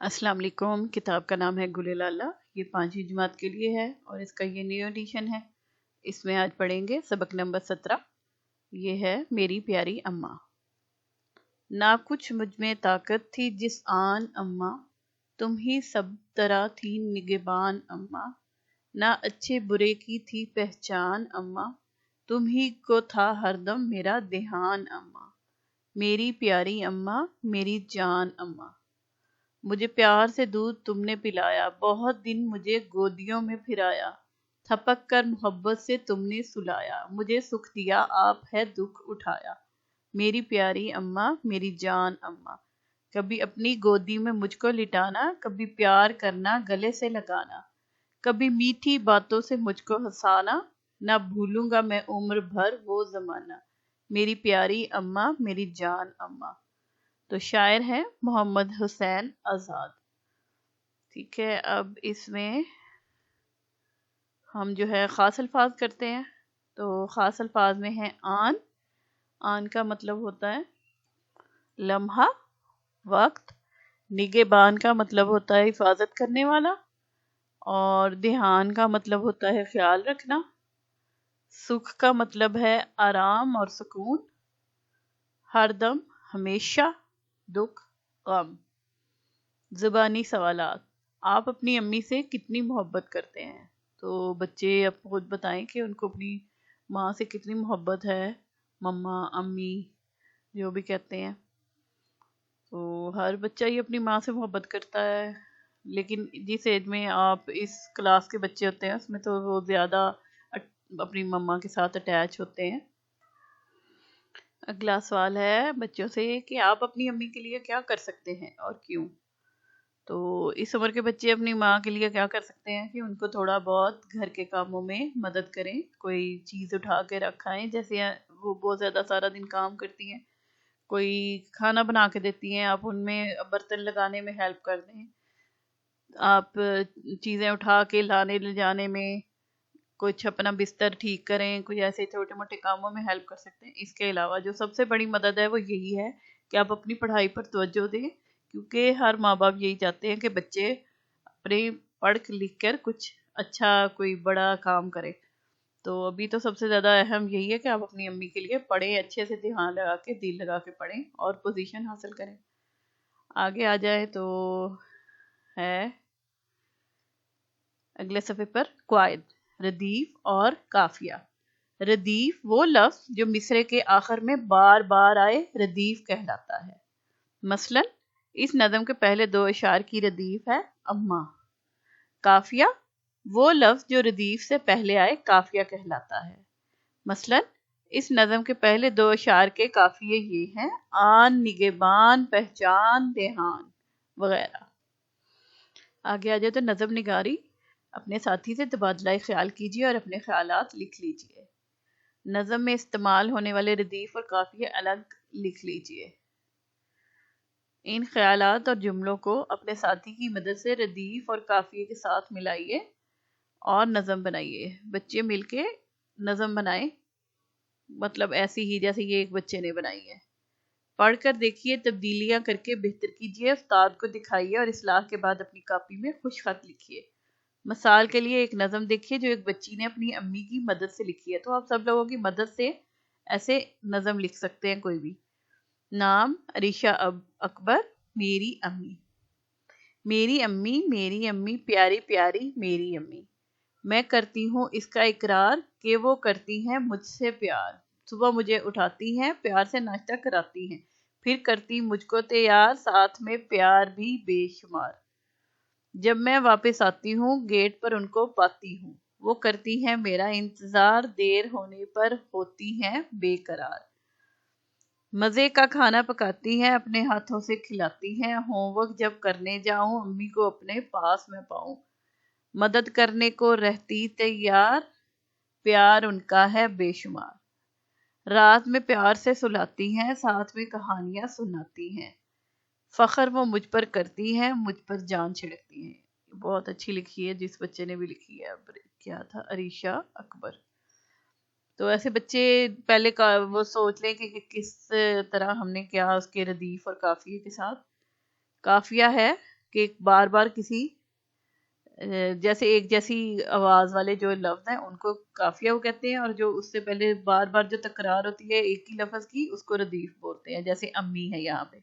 अस्सलाम वालेकुम। किताब का नाम है गुल लाला। ये 5वीं जमात के लिए है और इसका ये न्यू एडिशन है। इसमें आज पढ़ेंगे सबक नंबर 17। ये है मेरी प्यारी अम्मा। ना कुछ मुझ में ताकत थी जिस आन अम्मा, तुम ही सब तरह थी निगहबान अम्मा। ना अच्छे बुरे की थी पहचान अम्मा, तुम ही को था हरदम मेरा ध्यान अम्मा। मेरी प्यारी अम्मा, मेरी जान अम्मा। मुझे प्यार से दूध तुमने पिलाया, बहुत दिन मुझे गोदियों में फिराया। थपक कर मोहब्बत से तुमने सुलाया, मुझे सुख दिया आप है दुख उठाया। मेरी प्यारी अम्मा, मेरी जान अम्मा। कभी अपनी गोदी में मुझको लिटाना, कभी प्यार करना गले से लगाना, कभी मीठी बातों से मुझको हंसाना। ना भूलूंगा मैं उम्र भर वो जमाना। मेरी प्यारी अम्मा, मेरी जान अम्मा। तो शायर हैं मोहम्मद हुसैन आजाद। ठीक है, अब इसमें हम जो है खास अल्फाज करते हैं। तो खास अल्फाज में है आन। आन का मतलब होता है लम्हा, वक्त। निगहबान का मतलब होता है हिफाजत करने वाला। और ध्यान का मतलब होता है ख्याल रखना। सुख का मतलब है आराम और सुकून। हरदम, हमेशा। दुख, गम। ज़ुबानी सवालात। आप अपनी अम्मी से कितनी मोहब्बत करते हैं? तो बच्चे अब खुद बताएं कि उनको अपनी माँ से कितनी मोहब्बत है। मम्मा, अम्मी जो भी कहते हैं। तो हर बच्चा ही अपनी माँ से मोहब्बत करता है, लेकिन जिस एज में आप इस क्लास के बच्चे होते हैं उसमें तो वो ज़्यादा अपनी मम्मा के साथ अटैच होते हैं। अगला सवाल है बच्चों से कि आप अपनी अम्मी के लिए क्या कर सकते हैं और क्यों? तो इस उम्र के बच्चे अपनी माँ के लिए क्या कर सकते हैं कि उनको थोड़ा बहुत घर के कामों में मदद करें। कोई चीज़ उठा के रखाएं, जैसे वो बहुत ज़्यादा सारा दिन काम करती हैं, कोई खाना बना के देती हैं, आप उनमें बर्तन लगाने में हेल्प कर दें। आप चीज़ें उठा के लाने ले जाने में, कुछ अपना बिस्तर ठीक करें, कुछ ऐसे छोटे मोटे कामों में हेल्प कर सकते हैं। इसके अलावा जो सबसे बड़ी मदद है वो यही है कि आप अपनी पढ़ाई पर तवज्जो दें, क्योंकि हर माँ बाप यही चाहते हैं कि बच्चे अपने पढ़ लिख कर कुछ अच्छा कोई बड़ा काम करें। तो अभी तो सबसे ज़्यादा अहम यही है कि आप अपनी अम्मी के लिए पढ़ें, अच्छे से ध्यान लगा के दिल लगा के पढ़ें और पोजीशन हासिल करें। आगे आ जाए तो है अगले सफ़े पर क्वाइद, रदीफ और काफिया। रदीफ वो लफ्ज जो मिसरे के आखिर में बार बार आए, रदीफ कहलाता है। मसलन इस नज़म के पहले 2 अशार की रदीफ है अम्मा। काफिया वो लफ्ज जो रदीफ से पहले आए, काफिया कहलाता है। मसलन इस नज़म के पहले 2 अशार के काफिये ये हैं आन, निगहबान, पहचान, देहान वगैरह। आगे आ जाए तो नज़म निगारी। अपने साथी से तबादला ख्याल कीजिए और अपने ख्यालात लिख लीजिए। नज़म में इस्तेमाल होने वाले रदीफ और काफिये अलग लिख लीजिए। इन ख्यालात और जुमलों को अपने साथी की मदद से रदीफ और काफिये के साथ मिलाइए और नज़म बनाइए। बच्चे मिलके नज़म बनाएं, मतलब ऐसी ही जैसे ये एक बच्चे ने बनाई है। पढ़कर देखिए, तब्दीलियां करके बेहतर कीजिए, उस्ताद को दिखाइए और इस्लाह के बाद अपनी कॉपी में खुश खत लिखिए। मिसाल के लिए एक नज़म देखिए जो एक बच्ची ने अपनी अम्मी की मदद से लिखी है। तो आप सब लोगों की मदद से ऐसे नज़म लिख सकते हैं कोई भी। नाम अरीशा अकबर, मेरी अम्मी। मेरी अम्मी, मेरी अम्मी, प्यारी प्यारी मेरी अम्मी। मैं करती हूँ इसका इकरार कि वो करती हैं मुझसे प्यार। सुबह मुझे उठाती हैं, प्यार से नाश्ता कराती हैं, फिर करती मुझको तैयार, साथ में प्यार भी बेशुमार। जब मैं वापस आती हूँ गेट पर उनको पाती हूँ, वो करती हैं मेरा इंतजार, देर होने पर होती हैं बेकरार। मज़े का खाना पकाती हैं, अपने हाथों से खिलाती हैं, होमवर्क जब करने जाऊं अम्मी को अपने पास में पाऊं। मदद करने को रहती तैयार, प्यार उनका है बेशुमार। रात में प्यार से सुलाती हैं, साथ में कहानियां सुनाती हैं। फख्र वो मुझ पर करती हैं, मुझ पर जान छिड़कती हैं। बहुत अच्छी लिखी है जिस बच्चे ने भी लिखी है। अब क्या था, अरीशा अकबर। तो ऐसे बच्चे पहले का वो सोच लें कि किस तरह हमने क्या उसके रदीफ और काफिये के साथ। काफिया है کہ بار بار کسی جیسے ایک جیسی آواز والے جو لفظ ہیں ان کو قافیہ وہ کہتے ہیں، اور جو اس سے پہلے بار بار جو تکرار ہوتی ہے ایک ہی لفظ کی اس کو ردیف بولتے ہیں، جیسے امی ہے یہاں پہ.